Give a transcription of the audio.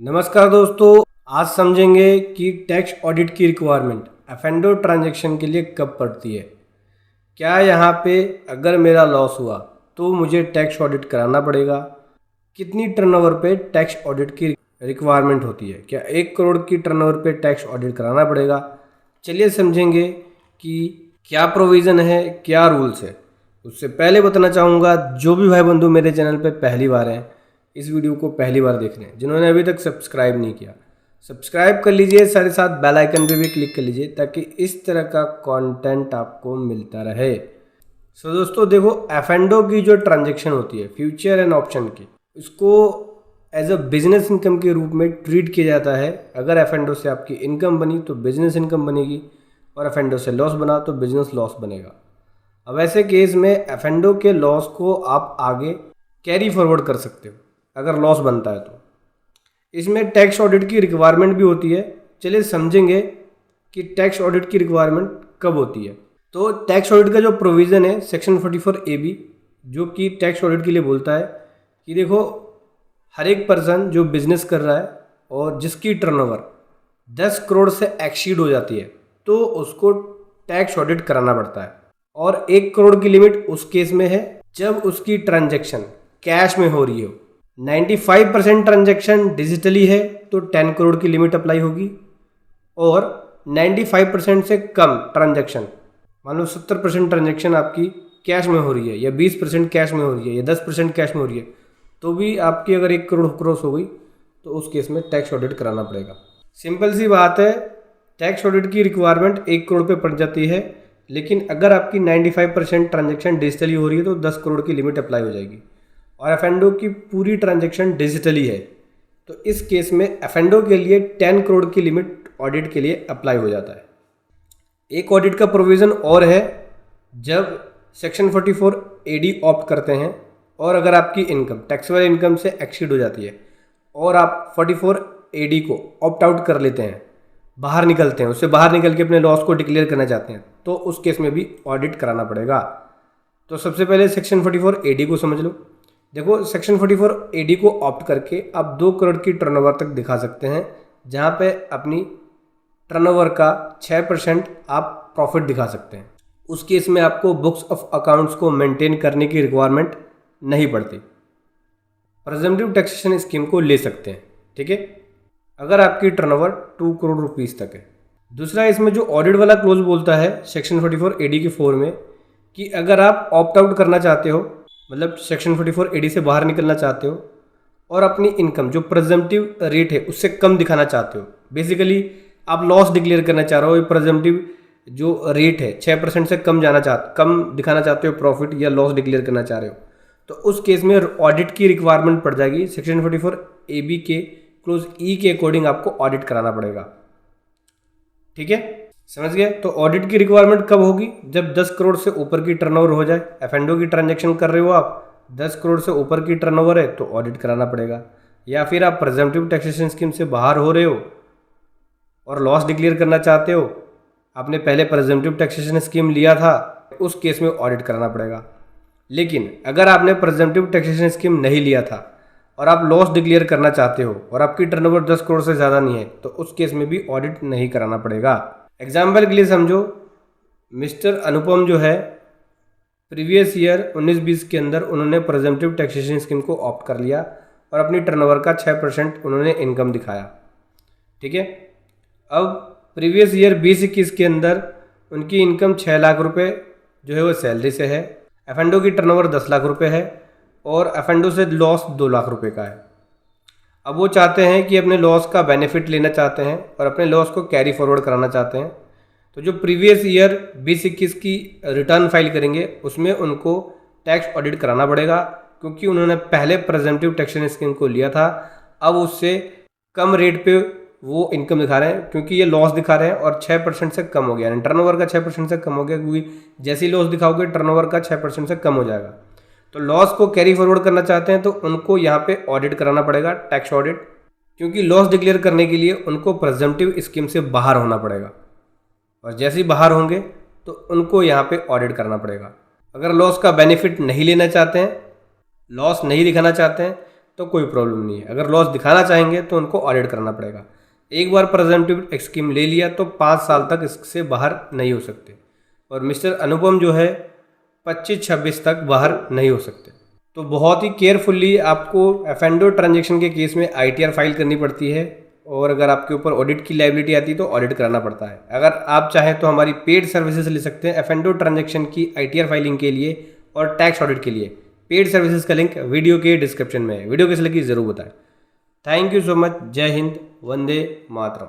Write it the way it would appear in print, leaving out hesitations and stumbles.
नमस्कार दोस्तों, आज समझेंगे कि टैक्स ऑडिट की रिक्वायरमेंट एफ&ओ ट्रांजैक्शन के लिए कब पड़ती है। क्या यहाँ पे अगर मेरा लॉस हुआ तो मुझे टैक्स ऑडिट कराना पड़ेगा। कितनी टर्नओवर पे टैक्स ऑडिट की रिक्वायरमेंट होती है। क्या 1 करोड़ की टर्नओवर पे टैक्स ऑडिट कराना पड़ेगा। चलिए समझेंगे कि क्या प्रोविज़न है, क्या रूल्स है। उससे पहले बताना चाहूँगा, जो भी भाई बंधु मेरे चैनल पे पहली बार हैं, इस वीडियो को पहली बार देख रहे हैं, जिन्होंने अभी तक सब्सक्राइब नहीं किया, सब्सक्राइब कर लीजिए, साथ ही साथ बेल आइकन पे भी क्लिक कर लीजिए ताकि इस तरह का कंटेंट आपको मिलता रहे। सो दोस्तों देखो, एफ&ओ की जो ट्रांजैक्शन होती है फ्यूचर एंड ऑप्शन की, इसको एज अ बिजनेस इनकम के रूप में ट्रीट किया जाता है। अगर एफ&ओ से आपकी इनकम बनी तो बिजनेस इनकम बनेगी, और एफ&ओ से लॉस बना तो बिजनेस लॉस बनेगा। अब ऐसे केस में एफ&ओ के लॉस को आप आगे कैरी फॉरवर्ड कर सकते हो अगर लॉस बनता है तो। इसमें टैक्स ऑडिट की रिक्वायरमेंट भी होती है। चलिए समझेंगे कि टैक्स ऑडिट की रिक्वायरमेंट कब होती है। तो टैक्स ऑडिट का जो प्रोविज़न है सेक्शन 44AB, जो कि टैक्स ऑडिट के लिए बोलता है कि देखो, हर एक पर्सन जो बिजनेस कर रहा है और जिसकी टर्नओवर 10 करोड़ से एक्सीड हो जाती है तो उसको टैक्स ऑडिट कराना पड़ता है। और 1 करोड़ की लिमिट उस केस में है जब उसकी ट्रांजैक्शन कैश में हो रही हो। 95% ट्रांजैक्शन डिजिटली है तो 10 करोड़ की लिमिट अप्लाई होगी, और 95% से कम ट्रांजैक्शन, मान लो 70% ट्रांजैक्शन आपकी कैश में हो रही है, या 20% कैश में हो रही है, या 10% कैश में हो रही है, तो भी आपकी अगर 1 करोड़ क्रॉस हो गई तो उस केस में टैक्स ऑडिट कराना पड़ेगा। सिंपल सी बात है, टैक्स ऑडिट की रिक्वायरमेंट 1 करोड़ पे पड़ जाती है, लेकिन अगर आपकी 95% ट्रांजैक्शन डिजिटली हो रही है तो 10 करोड़ की लिमिट अप्लाई हो जाएगी। और एफ&ओ की पूरी ट्रांजैक्शन डिजिटली है तो इस केस में एफ&ओ के लिए 10 करोड़ की लिमिट ऑडिट के लिए अप्लाई हो जाता है। एक ऑडिट का प्रोविज़न और है, जब सेक्शन 44AD ऑप्ट करते हैं और अगर आपकी इनकम टैक्सेबल इनकम से एक्सीड हो जाती है और आप 44AD को ऑप्ट आउट कर लेते हैं, बाहर निकलते हैं, उससे बाहर निकल के अपने लॉस को डिक्लेयर करना चाहते हैं, तो उस केस में भी ऑडिट कराना पड़ेगा। तो सबसे पहले सेक्शन 44AD को समझ लो। देखो, सेक्शन 44AD को ऑप्ट करके आप 2 करोड़ की टर्नओवर तक दिखा सकते हैं, जहां पे अपनी टर्नओवर का 6% आप प्रॉफिट दिखा सकते हैं। उस केस में आपको बुक्स ऑफ अकाउंट्स को मेंटेन करने की रिक्वायरमेंट नहीं पड़ती, प्रेजम्पटिव टैक्सेशन स्कीम को ले सकते हैं। ठीक है, अगर आपकी टर्नओवर 2 करोड़ रुपीस तक है। दूसरा, इसमें जो ऑडिट वाला क्लोज बोलता है सेक्शन 44AD के 4 में, कि अगर आप ऑप्ट आउट करना चाहते हो, मतलब सेक्शन 44AD से बाहर निकलना चाहते हो और अपनी इनकम जो प्रेजम्पटिव रेट है उससे कम दिखाना चाहते हो, बेसिकली आप लॉस डिक्लेयर करना चाह रहे हो, प्रेजम्पटिव जो रेट है 6% से कम दिखाना चाहते हो प्रॉफिट या लॉस डिक्लेयर करना चाह रहे हो, तो उस केस में ऑडिट की रिक्वायरमेंट पड़ जाएगी। सेक्शन 44AB के क्लोज ई के अकॉर्डिंग आपको ऑडिट कराना पड़ेगा। ठीक है, समझ गए। तो ऑडिट की रिक्वायरमेंट कब होगी? जब 10 करोड़ से ऊपर की टर्नओवर हो जाए। एफ&ओ की ट्रांजैक्शन कर रहे हो आप, 10 करोड़ से ऊपर की टर्नओवर है तो ऑडिट कराना पड़ेगा। या फिर आप प्रेजम्पटिव टैक्सेशन स्कीम से बाहर हो रहे हो और लॉस डिक्लेयर करना चाहते हो, आपने पहले प्रेजम्पटिव टैक्सेशन स्कीम लिया था, उस केस में ऑडिट कराना पड़ेगा। लेकिन अगर आपने प्रेजम्पटिव टैक्सेशन स्कीम नहीं लिया था और आप लॉस डिक्लेयर करना चाहते हो और आपकी टर्नओवर 10 करोड़ से ज़्यादा नहीं है, तो उस केस में भी ऑडिट नहीं कराना पड़ेगा। एग्जाम्पल के लिए समझो, मिस्टर अनुपम जो है, प्रीवियस ईयर 19-20 के अंदर उन्होंने प्रेजम्पटिव टैक्सेशन स्कीम को ऑप्ट कर लिया और अपनी टर्नओवर का 6% उन्होंने इनकम दिखाया। ठीक है, अब प्रीवियस ईयर 20-21 के अंदर उनकी इनकम 6 लाख रुपए जो है वो सैलरी से है, एफ&ओ की टर्नओवर 10 लाख रुपए है और एफ&ओ से लॉस 2 लाख रुपए का है। अब वो चाहते हैं कि अपने लॉस का बेनिफिट लेना चाहते हैं और अपने लॉस को कैरी फॉरवर्ड कराना चाहते हैं। तो जो प्रीवियस ईयर 20-21 की रिटर्न फाइल करेंगे उसमें उनको टैक्स ऑडिट कराना पड़ेगा, क्योंकि उन्होंने पहले प्रेजम्पटिव टैक्सेशन स्कीम को लिया था। अब उससे कम रेट पे वो इनकम दिखा रहे हैं, क्योंकि ये लॉस दिखा रहे हैं और 6% से कम हो गया, यानी टर्नओवर का 6% से कम हो गया, क्योंकि जैसे ही लॉस दिखाओगे टर्नओवर का 6% से कम हो जाएगा। तो लॉस को कैरी फॉरवर्ड करना चाहते हैं तो उनको यहाँ पे ऑडिट कराना पड़ेगा, टैक्स ऑडिट, क्योंकि लॉस डिक्लेयर करने के लिए उनको प्रेजम्पटिव स्कीम से बाहर होना पड़ेगा, और जैसे ही बाहर होंगे तो उनको यहाँ पे ऑडिट करना पड़ेगा। अगर लॉस का बेनिफिट नहीं लेना चाहते हैं, लॉस नहीं दिखाना चाहते हैं, तो कोई प्रॉब्लम नहीं है। अगर लॉस दिखाना चाहेंगे तो उनको ऑडिट करना पड़ेगा। एक बार प्रेजेंटिव स्कीम ले लिया तो 5 साल तक इससे बाहर नहीं हो सकते। और मिस्टर अनुपम जो है 25-26 तक बाहर नहीं हो सकते। तो बहुत ही केयरफुली आपको एफएनडो ट्रांजेक्शन के केस में आईटीआर फाइल करनी पड़ती है, और अगर आपके ऊपर ऑडिट की लायबिलिटी आती है तो ऑडिट कराना पड़ता है। अगर आप चाहें तो हमारी पेड सर्विसेज ले सकते हैं एफएनडो ट्रांजेक्शन की आईटीआर फाइलिंग के लिए और टैक्स ऑडिट के लिए। पेड सर्विसेज का लिंक वीडियो के डिस्क्रिप्शन में है। वीडियो कैसे लगी ज़रूर बताएं। Thank you so much. जय हिंद, वंदे मातरम।